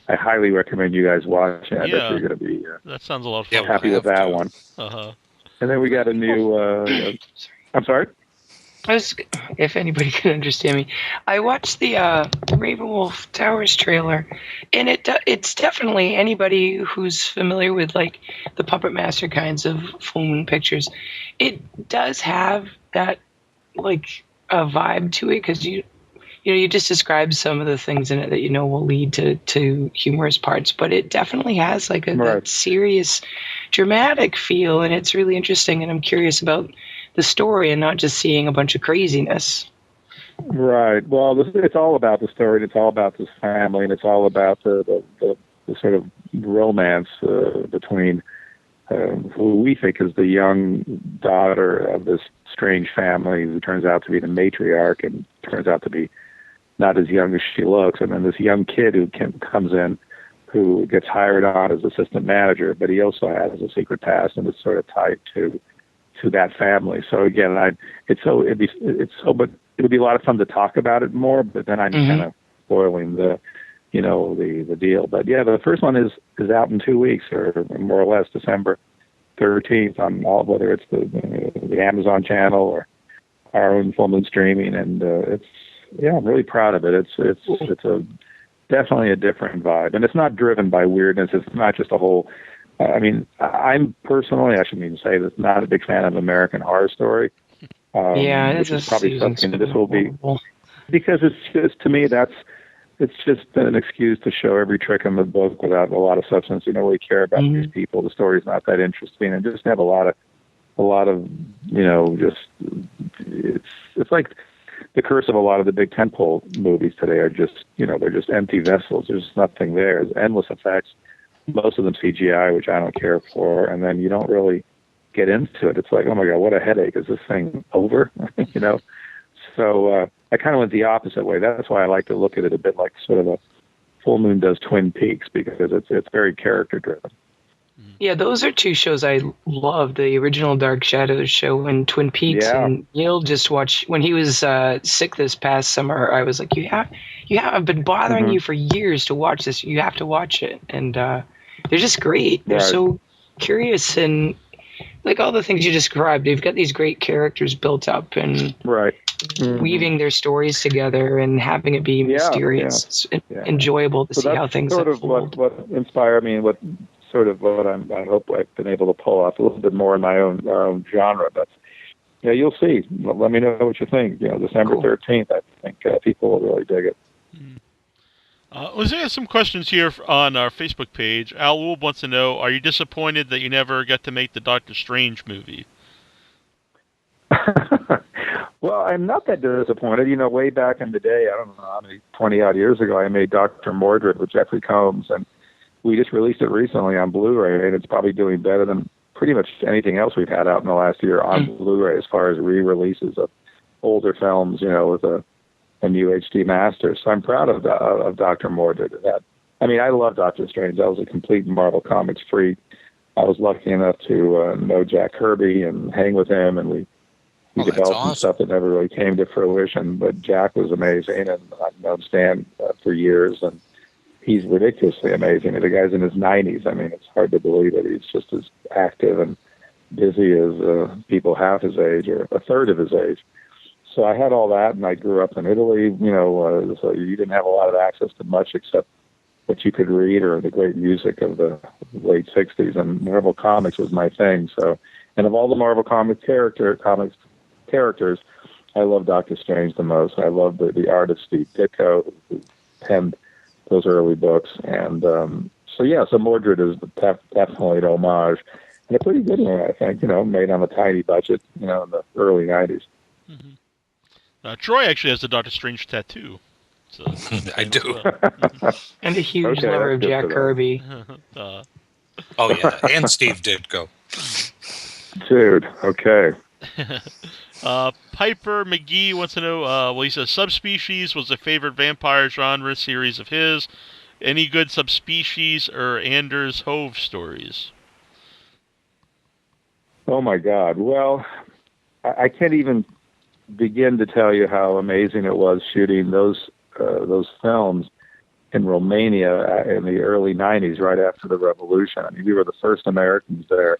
I highly recommend you guys watch. I bet you're going to be that sounds a lot of fun. Happy with that one. And then we got a new... I'm sorry? If anybody can understand me, I watched the Ravenwolf Towers trailer, and it's definitely anybody who's familiar with the Puppet Master kinds of full moon pictures. It does have that a vibe to it because you just described some of the things in it that will lead to humorous parts, but it definitely has that serious, dramatic feel, and it's really interesting. And I'm curious about the story and not just seeing a bunch of craziness. Right. Well, it's all about the story, and it's all about this family, and it's all about the sort of romance between who we think is the young daughter of this strange family who turns out to be the matriarch and turns out to be not as young as she looks. And then this young kid who comes in who gets hired on as assistant manager, but he also has a secret past and is sort of tied to that family. So again, it would be a lot of fun to talk about it more, but then I'm kind of spoiling the deal. But yeah, the first one is out in 2 weeks, or more or less December 13th on whether it's the Amazon channel or our own full moon streaming, and I'm really proud of it. It's definitely a different vibe, and it's not driven by weirdness. It's not just a whole. I'm personally, I shouldn't even say this, not a big fan of American Horror Story. Which is probably something that this will be, because it's just, to me, it's just an excuse to show every trick in the book without a lot of substance. You don't really care about these people. The story's not that interesting, and just have a lot of just it's like the curse of a lot of the big tentpole movies today are just they're just empty vessels. There's nothing there. There's endless effects. most of them CGI, which I don't care for, and then you don't really get into it. It's like, oh my God, what a headache. Is this thing over? You know? So I kind of went the opposite way. That's why I like to look at it a bit like sort of a Full Moon does Twin Peaks, because it's very character driven. Yeah, those are two shows I love, the original Dark Shadows show and Twin Peaks. Yeah. And Neil just watched, when he was sick this past summer, I was like, I've been bothering you for years to watch this. You have to watch it. And they're just great. They're so curious, and like all the things you described, they've got these great characters built up, and weaving their stories together and having it be mysterious. It's enjoyable to see how things sort unfold. of what inspired me, and what I hope I've been able to pull off a little bit more in our own genre. But yeah, you'll see. Let me know what you think. December 13th, I think people will really dig it. Jose has some questions here on our Facebook page. Al Wolb wants to know, are you disappointed that you never got to make the Doctor Strange movie? Well, I'm not that disappointed. Way back in the day, I don't know how many, 20-odd years ago, I made Dr. Mordred with Jeffrey Combs, and we just released it recently on Blu-ray, and it's probably doing better than pretty much anything else we've had out in the last year on Blu-ray as far as re-releases of older films, with a new HD master. So I'm proud of Dr. Mordred. I love Doctor Strange. I was a complete Marvel Comics freak. I was lucky enough to know Jack Kirby and hang with him, and we developed some stuff that never really came to fruition. But Jack was amazing, and I've known Stan for years, and he's ridiculously amazing. The guy's in his 90s. It's hard to believe that he's just as active and busy as people half his age or a third of his age. So I had all that, and I grew up in Italy, so you didn't have a lot of access to much except what you could read or the great music of the late 60s, and Marvel Comics was my thing. So, and of all the Marvel Comics characters, I love Doctor Strange the most. I love the artist Steve Ditko, who penned those early books. And so Mordred is definitely an homage, and a pretty good one, I think, made on a tiny budget, in the early 90s. Troy actually has the Doctor Strange tattoo. So I do. And a huge lover of Jack Kirby. Oh, yeah. And Steve Ditko. Dude, okay. Piper McGee wants to know, he says Subspecies was a favorite vampire genre series of his. Any good Subspecies or Anders Hove stories? Oh, my God. Well, I can't even begin to tell you how amazing it was shooting those films in Romania in the early 90s, right after the revolution. We were the first Americans there.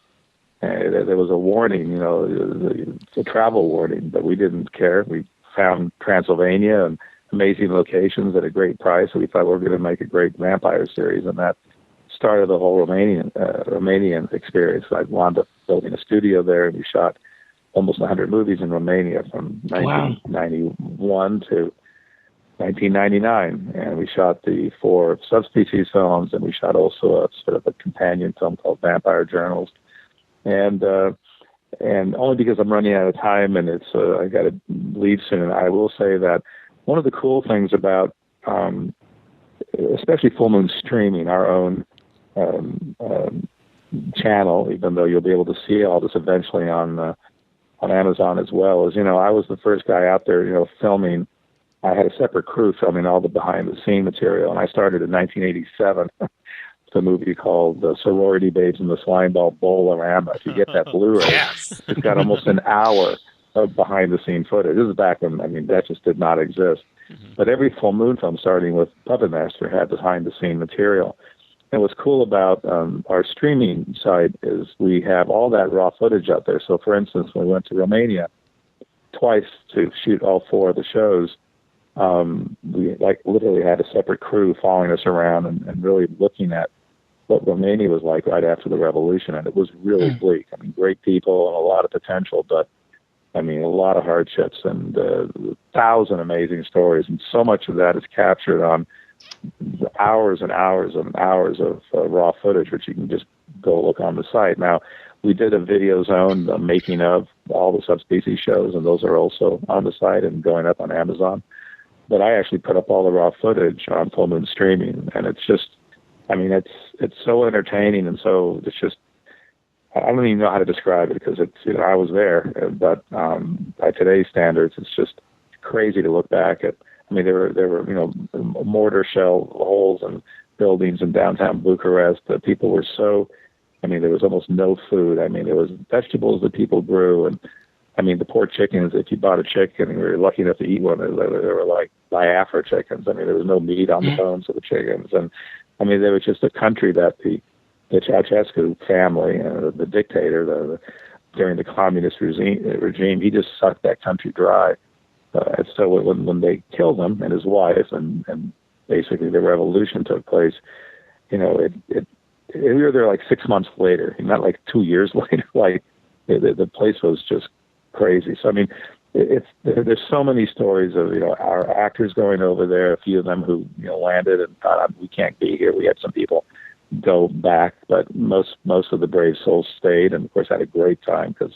And there was a warning, a travel warning, but we didn't care. We found Transylvania and amazing locations at a great price. So we thought we were going to make a great vampire series, and that started the whole Romanian experience. I wound up building a studio there, and we shot almost 100 movies in Romania from 1991 to 1999. And we shot the 4 Subspecies films, and we shot also a sort of a companion film called Vampire Journals. And only because I'm running out of time and it's I got to leave soon, I will say that one of the cool things about especially Full Moon streaming, our own channel, even though you'll be able to see all this eventually on Amazon as well, is I was the first guy out there filming. I had a separate crew filming all the behind the scene material, and I started in 1987. A movie called Sorority Babes and the Slimeball Bowl-O-Rama. If you get that Blu-ray, it's got almost an hour of behind-the-scene footage. This is back when, that just did not exist. But every Full Moon film, starting with Puppet Master, had behind-the-scene material. And what's cool about our streaming site is we have all that raw footage out there. So, for instance, when we went to Romania twice to shoot all 4 of the shows, we literally had a separate crew following us around and really looking at what Romania was like right after the revolution, and it was really bleak. Great people and a lot of potential, but a lot of hardships and 1,000 amazing stories, and so much of that is captured on hours and hours and hours of raw footage, which you can just go look on the site. Now, we did a video zone, the making of all the Subspecies shows, and those are also on the site and going up on Amazon. But I actually put up all the raw footage on Full Moon streaming, and it's just I mean, it's so entertaining, and so it's just, I don't even know how to describe it, because it's, I was there, but by today's standards, it's just crazy to look back at. I mean, there were mortar shell holes and buildings in downtown Bucharest. The people were so, I mean, there was almost no food. I mean, there was vegetables that people grew, and I mean, the poor chickens, if you bought a chicken and you were lucky enough to eat one, they were like Biafra chickens. I mean, there was no meat on the bones of the chickens. And I mean, there was just a country that the Ceausescu family, the dictator, during the communist regime, he just sucked that country dry. And so when they killed him and his wife, and basically the revolution took place, we were there like 6 months later, not like 2 years later. Like the place was just crazy. So I mean, there's so many stories of our actors going over there. A few of them who landed and thought, we can't be here. We had some people go back, but most of the brave souls stayed, and of course had a great time, because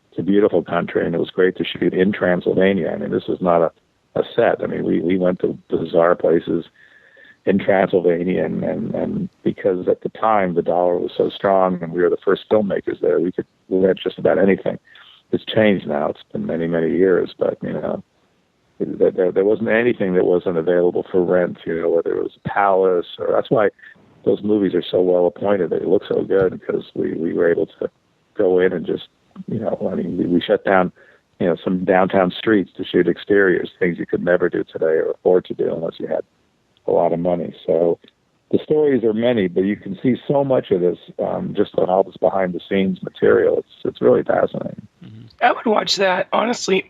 it's a beautiful country, and it was great to shoot in Transylvania. I mean, this was not a set. I mean, we went to bizarre places in Transylvania, and because at the time the dollar was so strong, and we were the first filmmakers there, we had just about anything. It's changed now. It's been many, many years, but there wasn't anything that wasn't available for rent. Whether it was a palace, or that's why those movies are so well appointed. They look so good, because we were able to go in and just, I mean, we shut down, some downtown streets to shoot exteriors, things you could never do today or afford to do unless you had a lot of money. So the stories are many, but you can see so much of this just on all this behind the scenes material. It's really fascinating. I would watch that, honestly,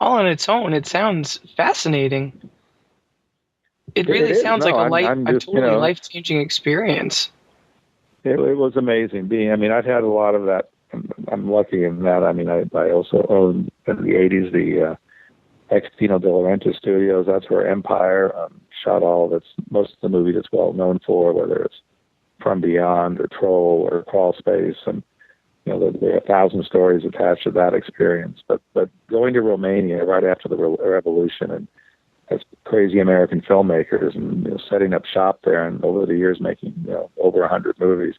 all on its own. It sounds fascinating. It really sounds like a totally life-changing experience. It was amazing. I've had a lot of that. I'm lucky in that. I mean, I also owned in the 80s the Ex-Pino de Laurentiis Studios. That's where Empire shot most of the movies it's well known for, whether it's From Beyond or Troll or Crawl Space, and there are 1,000 stories attached to that experience. But going to Romania right after the revolution, and as crazy American filmmakers, and setting up shop there, and over the years making over 100 movies,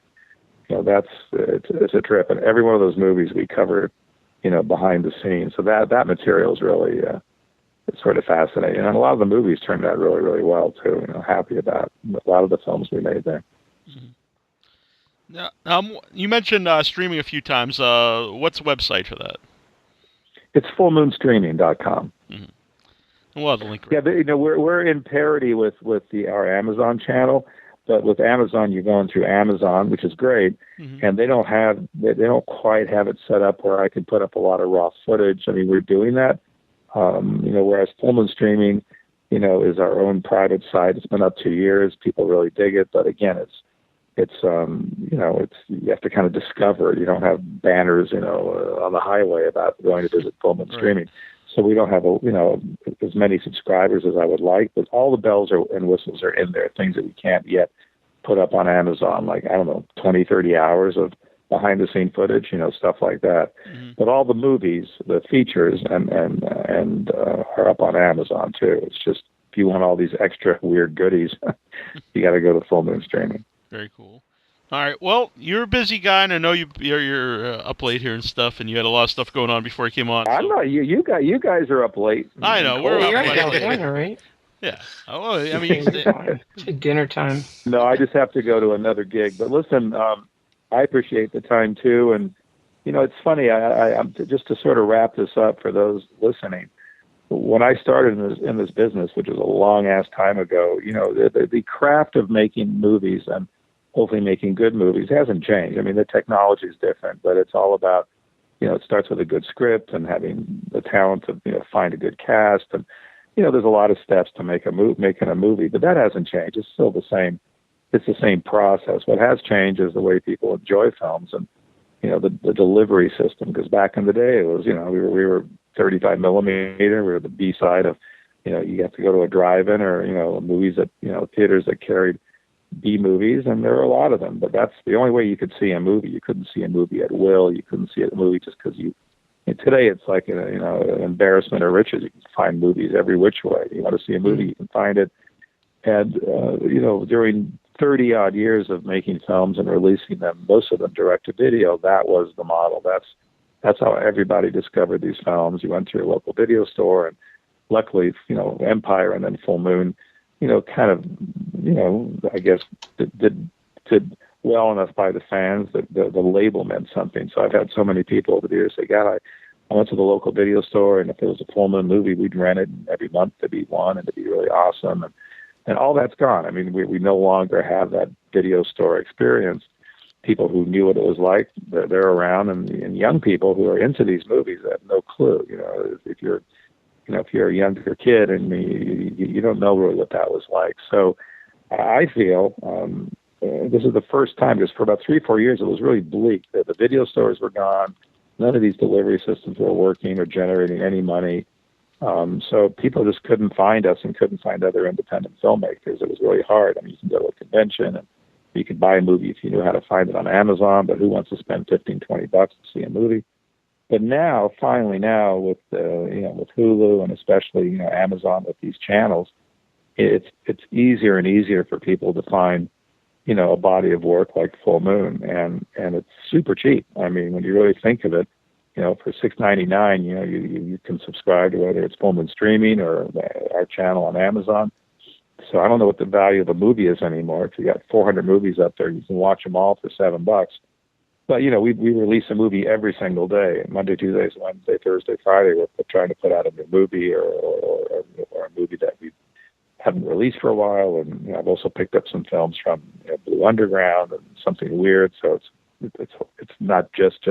it's a trip. And every one of those movies we covered behind the scenes. So that material is really it's sort of fascinating. And a lot of the movies turned out really, really well too. Happy about a lot of the films we made there. Mm-hmm. Now, you mentioned streaming a few times. What's the website for that? It's fullmoonstreaming.com. Mm-hmm. We'll have the link. Yeah, we're in parity with our Amazon channel, but with Amazon you're going through Amazon, which is great, and they don't quite have it set up where I can put up a lot of raw footage. I mean, we're doing that, whereas Full Moon Streaming, is our own private site. It's been up 2 years. People really dig it, but again, it's you have to kind of discover it. You don't have banners, on the highway about going to visit Full Moon Streaming. So we don't have as many subscribers as I would like, but all the bells and whistles are in there, things that we can't yet put up on Amazon, like, 20, 30 hours of behind-the-scene footage, stuff like that. Mm-hmm. But all the movies, the features, and are up on Amazon, too. It's just, if you want all these extra weird goodies, you got to go to Full Moon Streaming. Very cool. All right. Well, you're a busy guy, and I know you're up late here and stuff, and you had a lot of stuff going on before you came on. I'm not. You guys are up late. I know. We're up late. California, right? Yeah. Oh, I mean, it's dinner time. No, I just have to go to another gig. But listen, I appreciate the time too, and it's funny. I'm just to sort of wrap this up for those listening. When I started in this business, which was a long ass time ago, the craft of making movies and hopefully making good movies hasn't changed. I mean, the technology is different, but it's all about, it starts with a good script and having the talent to, find a good cast. And, there's a lot of steps to making a movie, but that hasn't changed. It's still the same. It's the same process. What has changed is the way people enjoy films and, the delivery system. Because back in the day, it was, we were 35 millimeter. We were the B side of, you have to go to a drive-in or, movies that, theaters that carried B movies, and there are a lot of them, but that's the only way you could see a movie. You couldn't see a movie at will. You couldn't see a movie just because today it's like an embarrassment of riches. You can find movies every which way. You want to see a movie, you can find it. And during 30 odd years of making films and releasing them, most of them direct to video, that was the model. That's how everybody discovered these films. You went to your local video store, and luckily, Empire and then Full Moon, kind of, I guess did well enough by the fans that the label meant something. So I've had so many people over the years say, God, I went to the local video store, and if it was a Full Moon movie, we'd rent it every month to be one and to be really awesome. And all that's gone. I mean, we no longer have that video store experience. People who knew what it was like, they're around, and young people who are into these movies have no clue. If you're a younger kid and you don't know really what that was like. So I feel this is the first time, just for about 3-4 years, it was really bleak. The video stores were gone. None of these delivery systems were working or generating any money. So people just couldn't find us and couldn't find other independent filmmakers. It was really hard. I mean, you can go to a convention and you could buy a movie if you knew how to find it on Amazon, but who wants to spend $15-20 to see a movie? But now, finally now, with with Hulu and especially Amazon with these channels, it's easier and easier for people to find a body of work like Full Moon, and it's super cheap. I mean, when you really think of it, for $6.99, you can subscribe to whether it's Full Moon streaming or our channel on Amazon. So I don't know what the value of a movie is anymore. If you got 400 movies up there, you can watch them all for $7. But we release a movie every single day, Monday, Tuesdays, Wednesday, Thursday, Friday. We're trying to put out a new movie or a movie that we haven't released for a while. And I've also picked up some films from Blue Underground and Something Weird. So it's not just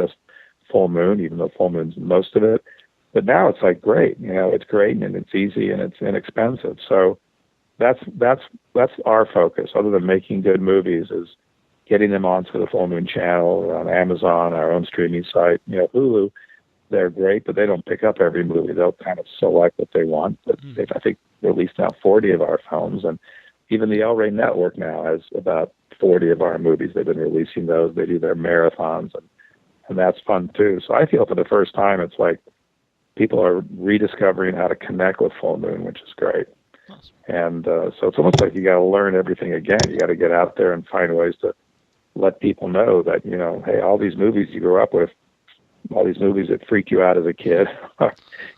Full Moon, even though Full Moon's most of it. But now it's like great. It's great and it's easy and it's inexpensive. So that's our focus. Other than making good movies, is getting them onto the Full Moon channel or on Amazon, our own streaming site. Hulu, they're great, but they don't pick up every movie. They'll kind of select what they want. But they've, I think, released now 40 of our films, and even the El Rey Network now has about 40 of our movies. They've been releasing those. They do their marathons, and that's fun too. So I feel for the first time, it's like people are rediscovering how to connect with Full Moon, which is great. Awesome. And so it's almost like you got to learn everything again. You got to get out there and find ways to let people know that, hey, all these movies you grew up with, all these movies that freak you out as a kid,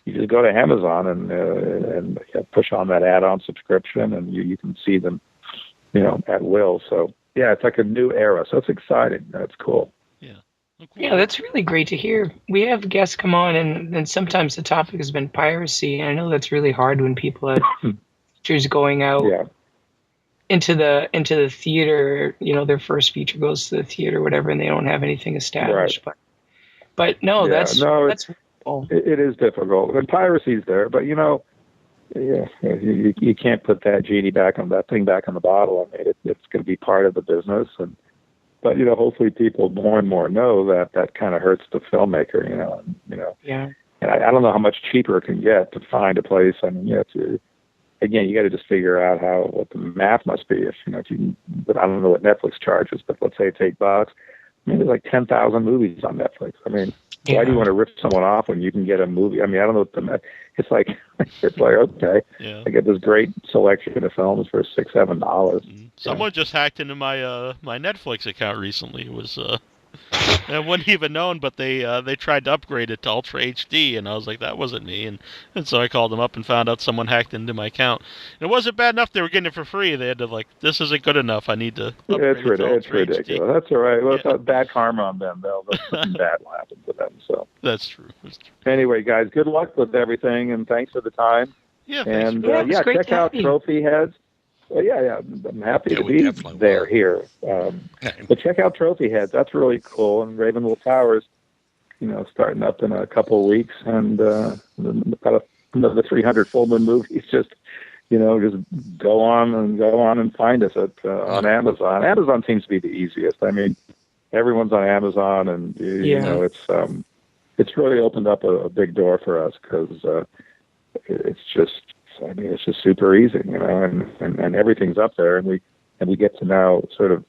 you just go to Amazon and push on that add-on subscription, and you can see them, at will. So yeah, it's like a new era. So it's exciting. That's cool. Yeah. Cool. Yeah, that's really great to hear. We have guests come on, and sometimes the topic has been piracy. And I know that's really hard when people have features going out into the theater. Their first feature goes to the theater, or whatever, and they don't have anything established. Right. But no, that's cool. It is difficult. And piracy's there, but you can't put that genie back on that thing back on the bottle. I mean, it's going to be part of the business, but hopefully people more and more know that kind of hurts the filmmaker. Yeah. And I don't know how much cheaper it can get to find a place. I mean, again, you got to just figure out what the math must be. But I don't know what Netflix charges, but let's say it's $8. I mean, there's like 10,000 movies on Netflix. I mean, why do you want to rip someone off when you can get a movie? I mean, I don't know what it's like. It's like, okay, I get this great selection of films for $6-7. Someone just hacked into my my Netflix account recently. It was I wouldn't even known, but they tried to upgrade it to Ultra HD, and I was like, that wasn't me, and so I called them up and found out someone hacked into my account. And it wasn't bad enough they were getting it for free. They had to this isn't good enough. I need to upgrade it to It's ridiculous. HD. That's all right. Well, it's not bad karma on them. Nothing bad will happen to them. So that's true. Anyway, guys, good luck with everything, and thanks for the time. Yeah, and check out Trophy Heads. Well, yeah, I'm happy to be here. But check out Trophy Heads. That's really cool. And Ravenwolf Towers, starting up in a couple of weeks, and about another 300 Full Moon movies. Just go on and find us on Amazon. Amazon seems to be the easiest. I mean, everyone's on Amazon, and it's really opened up a big door for us because it's just super easy, and everything's up there, and we get to now sort of,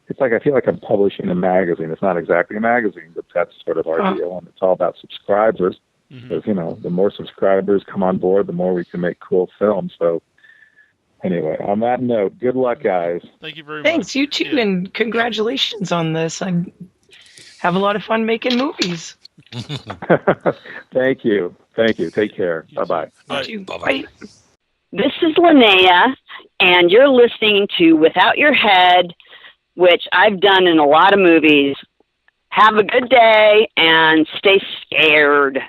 it's like I feel like I'm publishing a magazine. It's not exactly a magazine, but that's sort of our deal, and it's all about subscribers. Because the more subscribers come on board, the more we can make cool films. So Anyway, on that note, good luck, guys. Thank you very much. Thanks, you too, and congratulations on this. I have a lot of fun making movies. Thank you. Take care. Bye-bye. Bye. This is Linnea, and you're listening to Without Your Head, which I've done in a lot of movies. Have a good day, and stay scared.